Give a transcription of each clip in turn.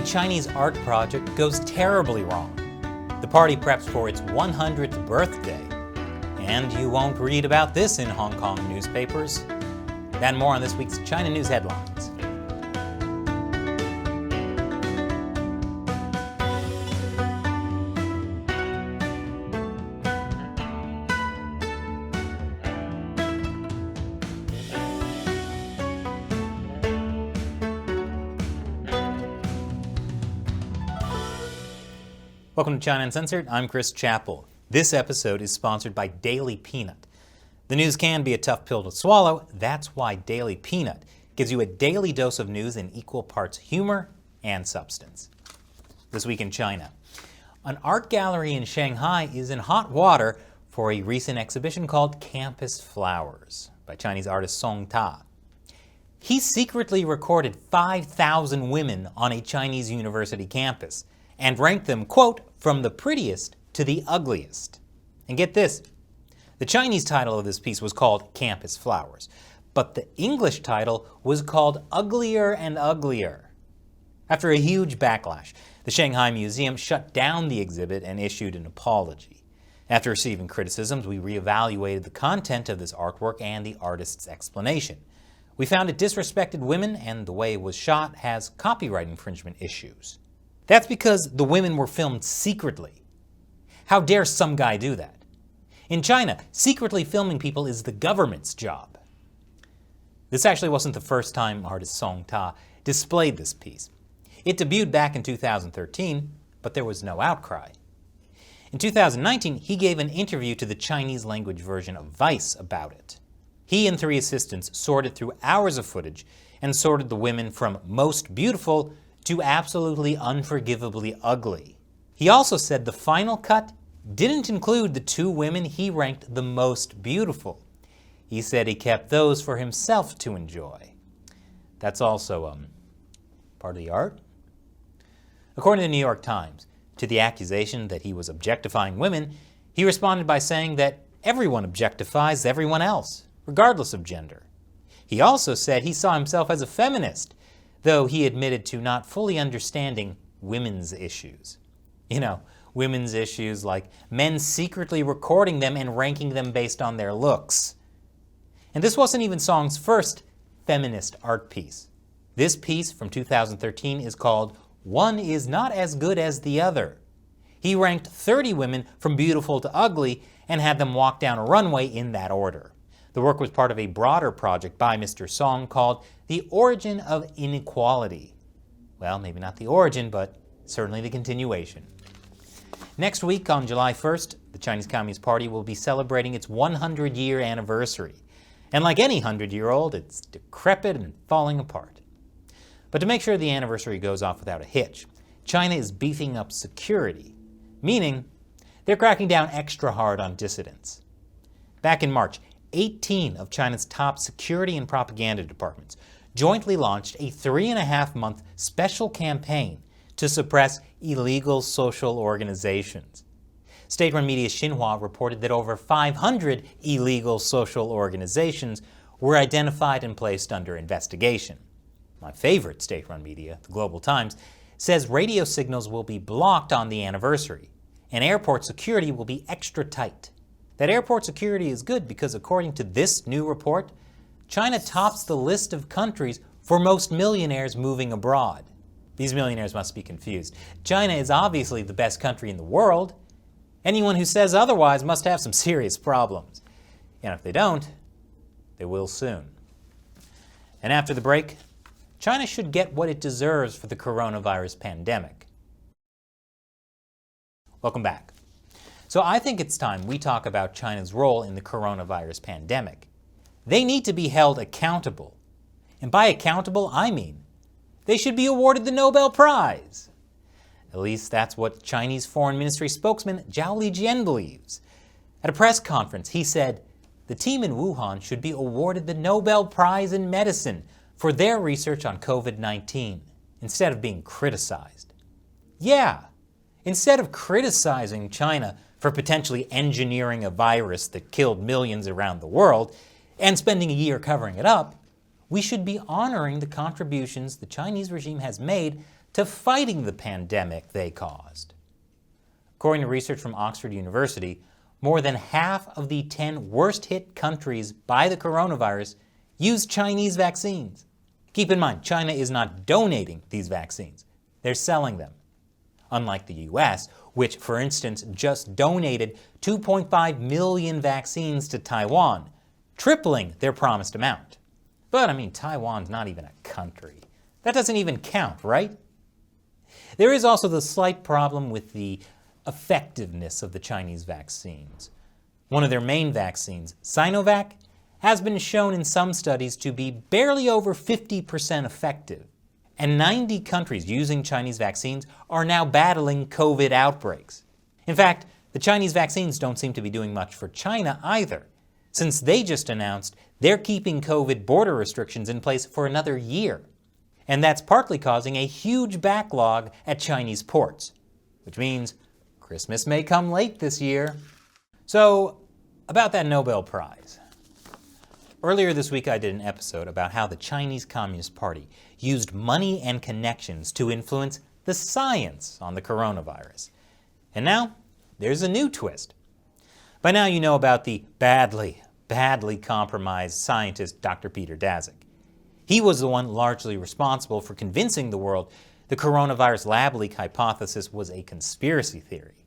Chinese art project goes terribly wrong. The party preps for its 100th birthday. And you won't read about this in Hong Kong newspapers. That and more on this week's China News Headlines. Welcome to China Uncensored. I'm Chris Chappell. This episode is sponsored by Daily Peanut. The news can be a tough pill to swallow. That's why Daily Peanut gives you a daily dose of news in equal parts humor and substance. This week in China. An art gallery in Shanghai is in hot water for a recent exhibition called Campus Flowers by Chinese artist Song Ta. He secretly recorded 5,000 women on a Chinese university campus and ranked them, quote, from the prettiest to the ugliest. And get this, the Chinese title of this piece was called Campus Flowers, but the English title was called Uglier and Uglier. After a huge backlash, the Shanghai Museum shut down the exhibit and issued an apology. After receiving criticisms, we reevaluated the content of this artwork and the artist's explanation. We found it disrespected women and the way it was shot has copyright infringement issues. That's because the women were filmed secretly. How dare some guy do that? In China, secretly filming people is the government's job. This actually wasn't the first time artist Song Ta displayed this piece. It debuted back in 2013, but there was no outcry. In 2019, he gave an interview to the Chinese language version of Vice about it. He and 3 assistants sorted through hours of footage and sorted the women from most beautiful to absolutely unforgivably ugly. He also said the final cut didn't include the 2 women he ranked the most beautiful. He said he kept those for himself to enjoy. That's also, part of the art? According to the New York Times, to the accusation that he was objectifying women, he responded by saying that everyone objectifies everyone else, regardless of gender. He also said he saw himself as a feminist, though he admitted to not fully understanding women's issues. You know, women's issues like men secretly recording them and ranking them based on their looks. And this wasn't even Song's first feminist art piece. This piece from 2013 is called One Is Not As Good As the Other. He ranked 30 women from beautiful to ugly and had them walk down a runway in that order. The work was part of a broader project by Mr. Song called The Origin of Inequality. Well, maybe not the origin, but certainly the continuation. Next week, on July 1st, the Chinese Communist Party will be celebrating its 100-year anniversary. And like any 100-year-old, it's decrepit and falling apart. But to make sure the anniversary goes off without a hitch, China is beefing up security, meaning they're cracking down extra hard on dissidents. Back in March, 18 of China's top security and propaganda departments jointly launched a 3.5-month special campaign to suppress illegal social organizations. State-run media Xinhua reported that over 500 illegal social organizations were identified and placed under investigation. My favorite state-run media, the Global Times, says radio signals will be blocked on the anniversary, and airport security will be extra tight. That airport security is good because, according to this new report, China tops the list of countries for most millionaires moving abroad. These millionaires must be confused. China is obviously the best country in the world. Anyone who says otherwise must have some serious problems. And if they don't, they will soon. And after the break, China should get what it deserves for the coronavirus pandemic. Welcome back. So I think it's time we talk about China's role in the coronavirus pandemic. They need to be held accountable. And by accountable, I mean they should be awarded the Nobel Prize. At least that's what Chinese Foreign Ministry spokesman Zhao Lijian believes. At a press conference, he said, the team in Wuhan should be awarded the Nobel Prize in Medicine for their research on COVID-19, instead of being criticized. Yeah, instead of criticizing China for potentially engineering a virus that killed millions around the world and spending a year covering it up, we should be honoring the contributions the Chinese regime has made to fighting the pandemic they caused. According to research from Oxford University, more than half of the 10 worst-hit countries by the coronavirus use Chinese vaccines. Keep in mind, China is not donating these vaccines. They're selling them. Unlike the US, which, for instance, just donated 2.5 million vaccines to Taiwan, tripling their promised amount. But, Taiwan's not even a country. That doesn't even count, right? There is also the slight problem with the effectiveness of the Chinese vaccines. One of their main vaccines, Sinovac, has been shown in some studies to be barely over 50% effective. And 90 countries using Chinese vaccines are now battling COVID outbreaks. In fact, the Chinese vaccines don't seem to be doing much for China either, since they just announced they're keeping COVID border restrictions in place for another year. And that's partly causing a huge backlog at Chinese ports, which means Christmas may come late this year. So, about that Nobel Prize. Earlier this week I did an episode about how the Chinese Communist Party used money and connections to influence the science on the coronavirus. And now, there's a new twist. By now you know about the badly compromised scientist Dr. Peter Daszak. He was the one largely responsible for convincing the world the coronavirus lab leak hypothesis was a conspiracy theory.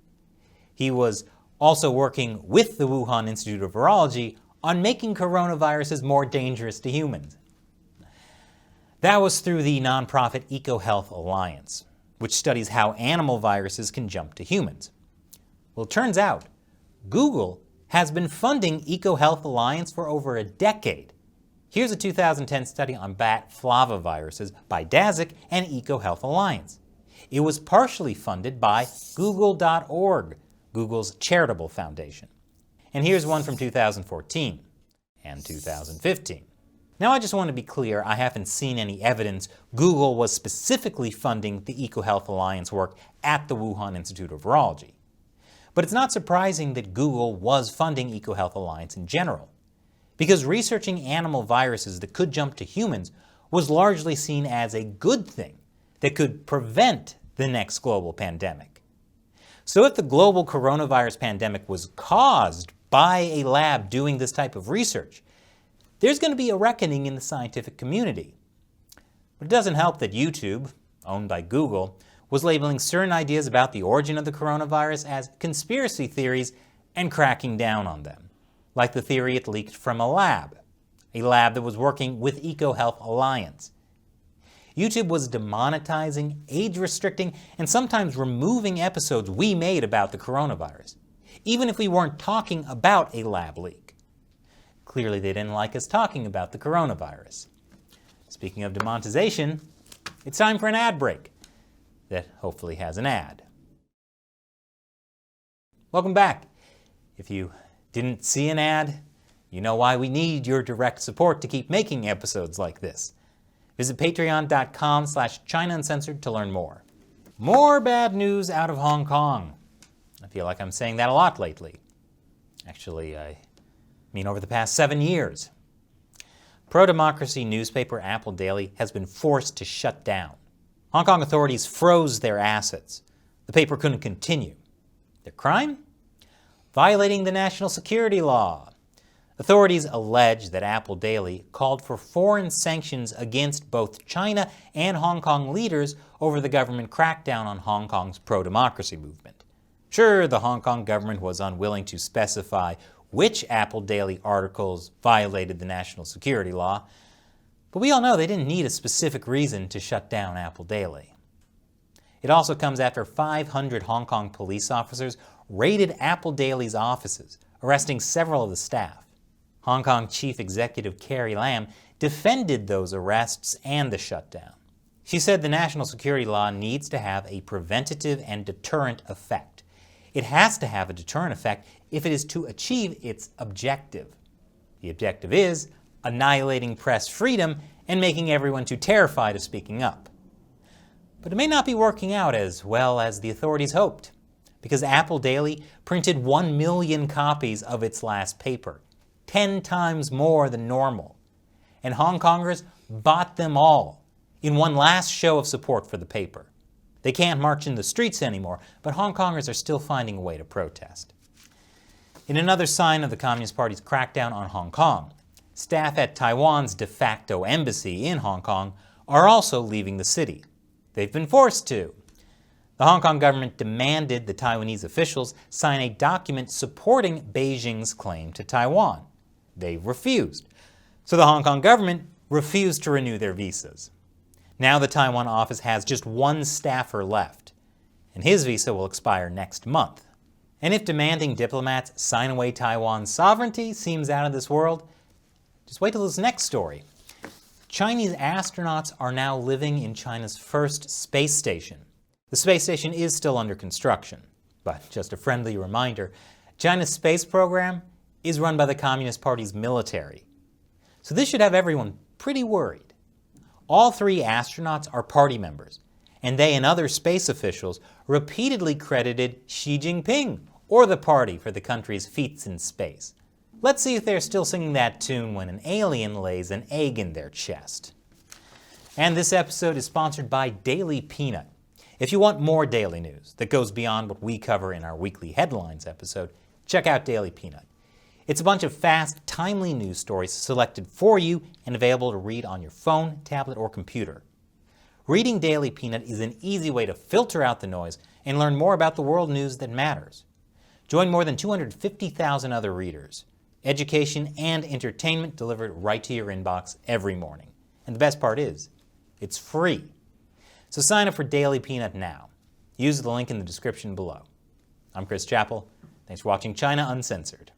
He was also working with the Wuhan Institute of Virology on making coronaviruses more dangerous to humans. That was through the nonprofit EcoHealth Alliance, which studies how animal viruses can jump to humans. Well, it turns out Google has been funding EcoHealth Alliance for over a decade. Here's a 2010 study on bat flavoviruses by Daszak and EcoHealth Alliance. It was partially funded by Google.org, Google's charitable foundation. And here's one from 2014 and 2015. Now I just want to be clear, I haven't seen any evidence Google was specifically funding the EcoHealth Alliance work at the Wuhan Institute of Virology. But it's not surprising that Google was funding EcoHealth Alliance in general, because researching animal viruses that could jump to humans was largely seen as a good thing that could prevent the next global pandemic. So if the global coronavirus pandemic was caused by a lab doing this type of research, there's going to be a reckoning in the scientific community. But it doesn't help that YouTube, owned by Google, was labeling certain ideas about the origin of the coronavirus as conspiracy theories and cracking down on them, like the theory it leaked from a lab that was working with EcoHealth Alliance. YouTube was demonetizing, age-restricting, and sometimes removing episodes we made about the coronavirus, even if we weren't talking about a lab leak. Clearly they didn't like us talking about the coronavirus. Speaking of demonetization, it's time for an ad break that hopefully has an ad. Welcome back. If you didn't see an ad, you know why we need your direct support to keep making episodes like this. Visit patreon.com/China Uncensored to learn more. More bad news out of Hong Kong. I feel like I'm saying that a lot lately. Actually, I mean over the past 7 years. Pro-democracy newspaper Apple Daily has been forced to shut down. Hong Kong authorities froze their assets. The paper couldn't continue. Their crime? Violating the national security law. Authorities allege that Apple Daily called for foreign sanctions against both China and Hong Kong leaders over the government crackdown on Hong Kong's pro-democracy movement. Sure, the Hong Kong government was unwilling to specify which Apple Daily articles violated the national security law, but we all know they didn't need a specific reason to shut down Apple Daily. It also comes after 500 Hong Kong police officers raided Apple Daily's offices, arresting several of the staff. Hong Kong Chief Executive Carrie Lam defended those arrests and the shutdown. She said the national security law needs to have a preventative and deterrent effect. It has to have a deterrent effect if it is to achieve its objective. The objective is annihilating press freedom and making everyone too terrified of speaking up. But it may not be working out as well as the authorities hoped, because Apple Daily printed 1 million copies of its last paper, 10 times more than normal, and Hong Kongers bought them all in one last show of support for the paper. They can't march in the streets anymore, but Hong Kongers are still finding a way to protest. In another sign of the Communist Party's crackdown on Hong Kong, staff at Taiwan's de facto embassy in Hong Kong are also leaving the city. They've been forced to. The Hong Kong government demanded the Taiwanese officials sign a document supporting Beijing's claim to Taiwan. They refused. So the Hong Kong government refused to renew their visas. Now the Taiwan office has just one staffer left, and his visa will expire next month. And if demanding diplomats sign away Taiwan's sovereignty seems out of this world, just wait till this next story. Chinese astronauts are now living in China's first space station. The space station is still under construction, but just a friendly reminder, China's space program is run by the Communist Party's military. So this should have everyone pretty worried. All 3 astronauts are party members, and they and other space officials repeatedly credited Xi Jinping or the party for the country's feats in space. Let's see if they're still singing that tune when an alien lays an egg in their chest. And this episode is sponsored by Daily Peanut. If you want more daily news that goes beyond what we cover in our weekly headlines episode, check out Daily Peanut. It's a bunch of fast, timely news stories selected for you and available to read on your phone, tablet, or computer. Reading Daily Peanut is an easy way to filter out the noise and learn more about the world news that matters. Join more than 250,000 other readers. Education and entertainment delivered right to your inbox every morning. And the best part is, it's free. So sign up for Daily Peanut now. Use the link in the description below. I'm Chris Chappell. Thanks for watching China Uncensored.